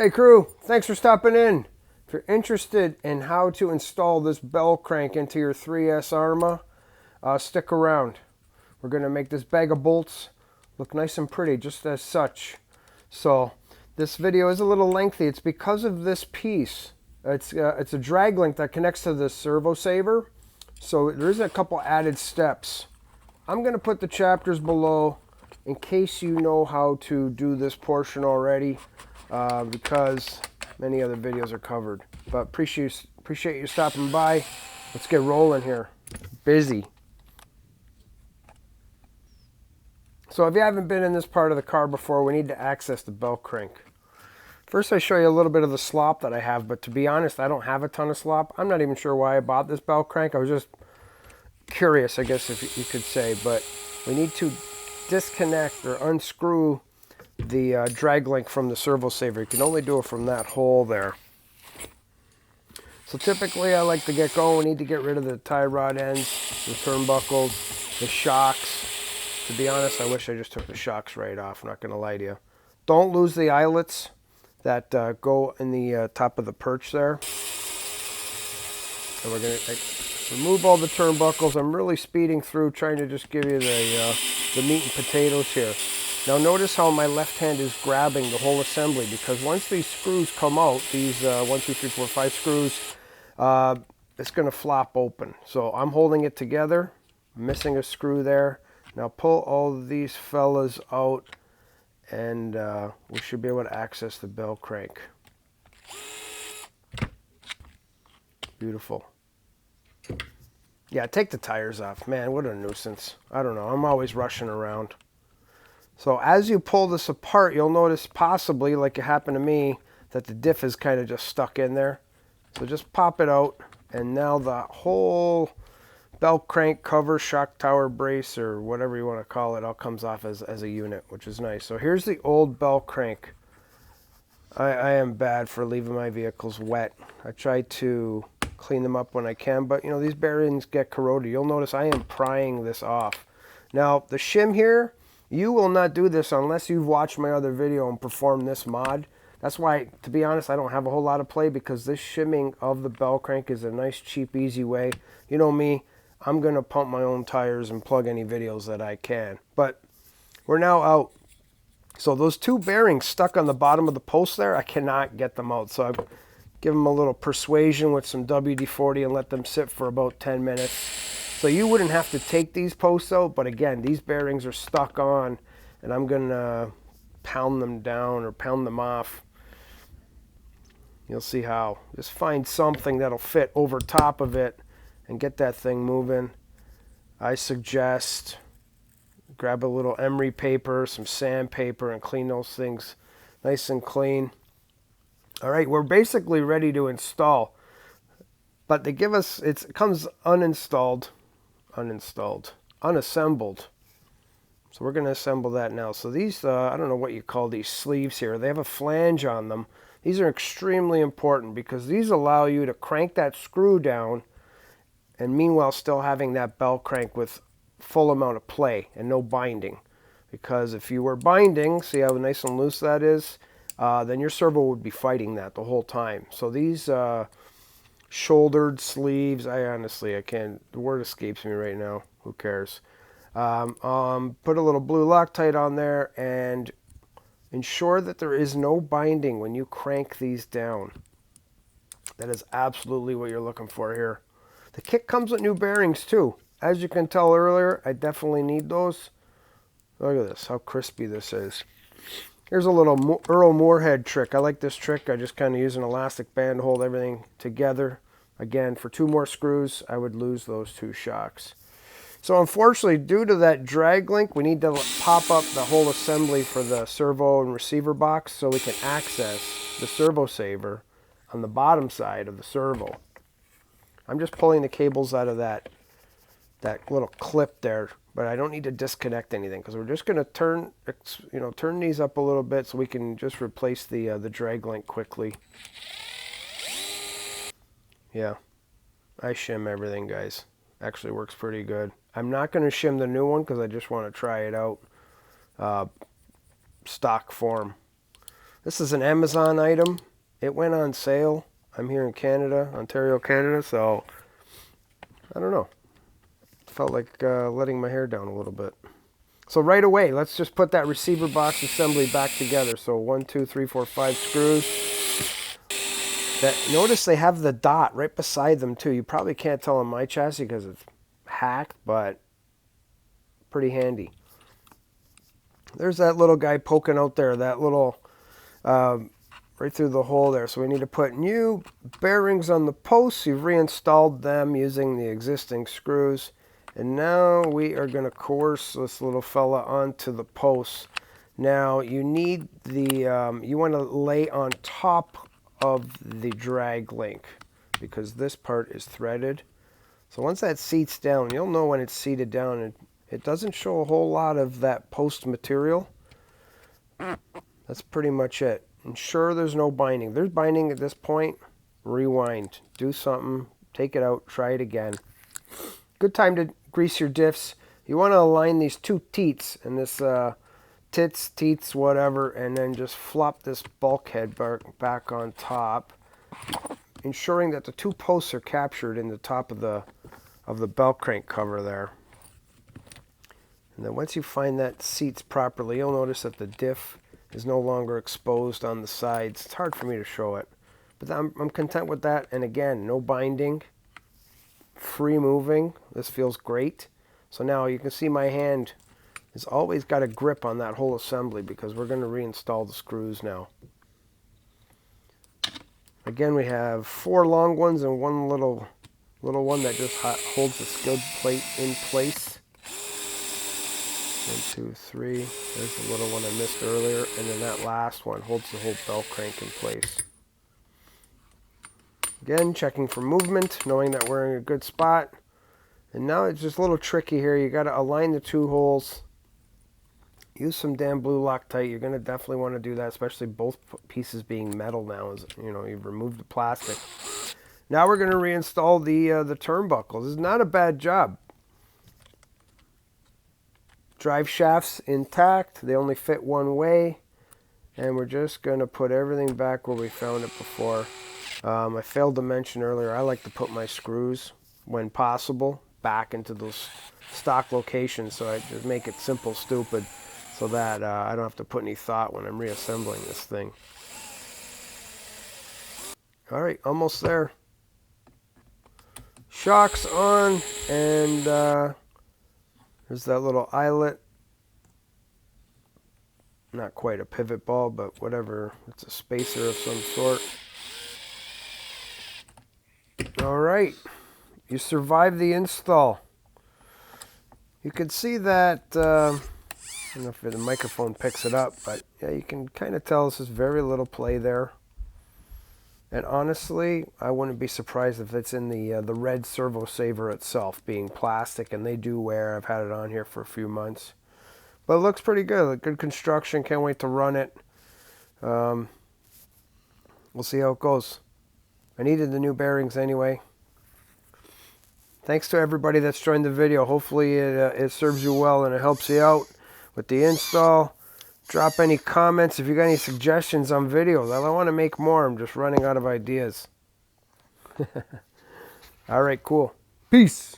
Hey crew, thanks for stopping in. If you're interested in how to install this Bellcrank into your 3S ARRMA, stick around. We're going to make this bag of bolts look nice and pretty, just as such. So this video is a little lengthy. It's because of this piece. It's a DragLink that connects to the servo saver. So there is a couple added steps. I'm going to put the chapters below in case you know how to do this portion already. Because many other videos are covered. But appreciate you stopping by. Let's get rolling here. Busy. So if you haven't been in this part of the car before, we need to access the Bellcrank. First I show you a little bit of the slop that I have, but to be honest, I don't have a ton of slop. I'm not even sure why I bought this Bellcrank. I was just curious, I guess if you could say. But we need to disconnect or unscrew the DragLink from the servo saver. You can only do it from that hole there. So typically I like to get going. We need to get rid of the tie rod ends, the turnbuckles, the shocks. To be honest, I wish I just took the shocks right off. I'm not going to lie to you. Don't lose the eyelets that go in the top of the perch there. And we're going to remove all the turnbuckles. I'm really speeding through, trying to just give you the meat and potatoes here. Now notice how my left hand is grabbing the whole assembly, because once these screws come out, these 1, 2, 3, 4, 5 screws, it's going to flop open. So I'm holding it together, missing a screw there. Now pull all of these fellas out and we should be able to access the Bellcrank. Beautiful. Yeah, take the tires off. Man, what a nuisance. I don't know. I'm always rushing around. So as you pull this apart, you'll notice possibly, like it happened to me, that the diff is kind of just stuck in there. So just pop it out, and now the whole Bellcrank cover, shock tower brace, or whatever you want to call it, all comes off as a unit, which is nice. So here's the old Bellcrank. I am bad for leaving my vehicles wet. I try to clean them up when I can, but you know, these bearings get corroded. You'll notice I am prying this off. Now the shim here, you will not do this unless you've watched my other video and performed this mod. That's why, to be honest, I don't have a whole lot of play, because this shimming of the Bellcrank is a nice, cheap, easy way. You know me, I'm going to pump my own tires and plug any videos that I can. But we're now out. So those two bearings stuck on the bottom of the post there, I cannot get them out. So I've given them a little persuasion with some WD-40 and let them sit for about 10 minutes. So you wouldn't have to take these posts out, but again, these bearings are stuck on, and I'm going to pound them down or pound them off. You'll see how. Just find something that'll fit over top of it and get that thing moving. I suggest grab a little emery paper, some sandpaper, and clean those things nice and clean. All right, we're basically ready to install, but they give us, it comes unassembled. So we're going to assemble that now. So these, I don't know what you call these sleeves here. They have a flange on them. These are extremely important because these allow you to crank that screw down and meanwhile still having that Bellcrank with full amount of play and no binding. Because if you were binding, see how nice and loose that is, then your servo would be fighting that the whole time. So these shouldered sleeves, I can't, the word escapes me right now. Who cares? Put a little blue Loctite on there and ensure that there is no binding when you crank these down. That is absolutely what you're looking for here. The kit comes with new bearings too. As you can tell earlier, I definitely need those. Look at this, how crispy this is. Here's a little Earl Moorhead trick. I like this trick. I just kind of use an elastic band to hold everything together. Again, for 2 more screws, I would lose those 2 shocks. So unfortunately, due to that DragLink, we need to pop up the whole assembly for the servo and receiver box so we can access the servo saver on the bottom side of the servo. I'm just pulling the cables out of that little clip there, but I don't need to disconnect anything because we're just going to turn these up a little bit so we can just replace the DragLink quickly. Yeah, I shim everything, guys. Actually works pretty good. I'm not going to shim the new one because I just want to try it out stock form. This is an Amazon item. It went on sale. I'm here in Canada, Ontario, Canada, so I don't know. Felt like letting my hair down a little bit. So right away, let's just put that receiver box assembly back together. So 1, 2, 3, 4, 5 screws. Notice they have the dot right beside them too. You probably can't tell on my chassis because it's hacked, but pretty handy. There's that little guy poking out there, that little right through the hole there. So we need to put new bearings on the posts. You've reinstalled them using the existing screws. And now we are going to coerce this little fella onto the posts. Now you need the, you want to lay on top of the DragLink because this part is threaded. So once that seats down, you'll know when it's seated down, and it doesn't show a whole lot of that post material. That's pretty much it. Ensure there's no binding. There's binding at this point. Rewind. Do something. Take it out. Try it again. Good time to grease your diffs. You want to align these two teats and this teats, whatever, and then just flop this bulkhead back on top, ensuring that the two posts are captured in the top of the Bellcrank cover there. And then once you find that seats properly, you'll notice that the diff is no longer exposed on the sides. It's hard for me to show it, but I'm content with that. And again, no binding, free moving. This feels great. So now you can see my hand has always got a grip on that whole assembly because we're going to reinstall the screws now. Again, we have 4 long ones and one little one that just holds the skid plate in place. 1, 2, 3. There's the little one I missed earlier, and then that last one holds the whole Bellcrank in place. Again, checking for movement, knowing that we're in a good spot. And now it's just a little tricky here. You got to align the two holes. Use some damn blue Loctite. You're going to definitely want to do that, especially both pieces being metal now. As you know, you've removed the plastic. Now we're going to reinstall the turnbuckles. This is not a bad job. Drive shafts intact. They only fit one way. And we're just going to put everything back where we found it before. I failed to mention earlier, I like to put my screws, when possible, back into those stock locations. So I just make it simple, stupid, so that I don't have to put any thought when I'm reassembling this thing. All right, almost there. Shocks on, and there's that little eyelet. Not quite a pivot ball, but whatever. It's a spacer of some sort. All right, you survived the install. You can see that, I don't know if the microphone picks it up, but yeah, you can kind of tell this is very little play there. And honestly, I wouldn't be surprised if it's in the red servo saver itself, being plastic, and they do wear. I've had it on here for a few months. But it looks pretty good. Good construction. Can't wait to run it. We'll see how it goes. I needed the new bearings anyway. Thanks to everybody that's joined the video. Hopefully it serves you well and it helps you out with the install. Drop any comments if you got any suggestions on videos. I want to make more. I'm just running out of ideas. All right, cool. Peace.